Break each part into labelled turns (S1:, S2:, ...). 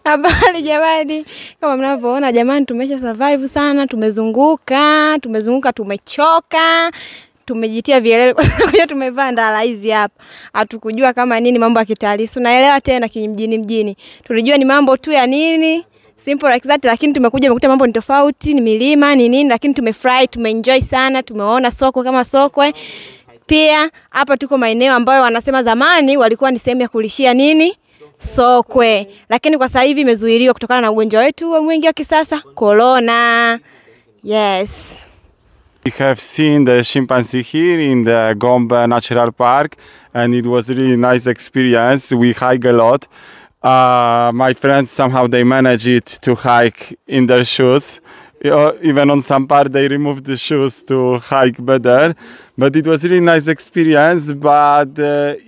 S1: Habari jamani, kama mnavyoona jamani, tumesha survive sana, tumezunguka, tumechoka, tumejitia vielele kwa tumevaa ndala hizi hapa. Hatukujua kama nini mambo ya kitalii. Tunaelewa tena mjini. Tulijua ni mambo tu ya nini, simple like that, lakini tumekuja mambo ni tofauti, ni milima, ni nini, lakini tumefurahi, tumeenjoy sana, tumeona soko kama sokwe. Pia hapa tuko maeneo ambayo wanasema zamani walikuwa ni sehemu ya kulishia nini? Sokwe. Lakini kwa sasa hivi imezuiliwa kutokana na ugonjwa wetu mwingi wa kisasa, corona. Yes.
S2: We have seen the chimpanzee here in the Gombe Natural Park, and it was a really nice experience. We hike a lot. My friends somehow they managed to hike in their shoes. Even on some part they removed the shoes to hike better. But it was a really nice experience, but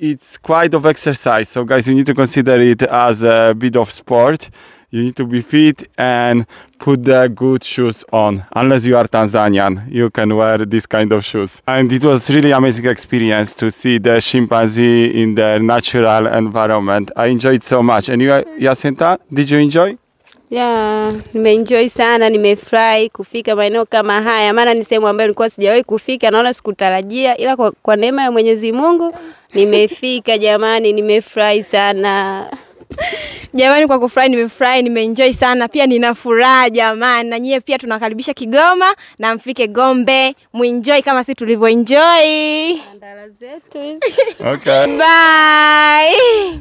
S2: it's quite of exercise. So guys, you need to consider it as a bit of sport. You need to be fit and put the good shoes on. Unless you are Tanzanian, you can wear this kind of shoes. And it was really amazing experience to see the chimpanzee in their natural environment. I enjoyed so much. And you, Jacinta, did you enjoy?
S3: Yeah, nimeenjoy sana, nimefurahi kufika maeneo kama haya. Maana ni sehemu ambayo nilikuwa sijawahi kufika, naona sikutarajia, ila kwa neema ya Mwenyezi Mungu nimefika jamani, nimefurahi sana.
S1: Jamani, kwa kufurahi nimefurahi, nimeenjoy sana, pia nina furaha jamani. Na nyie pia tunakaribisha Kigoma na mfike Gombe, muenjoy kama sisi tulivyoenjoy.
S3: Ndala zetu.
S2: Okay.
S1: Bye.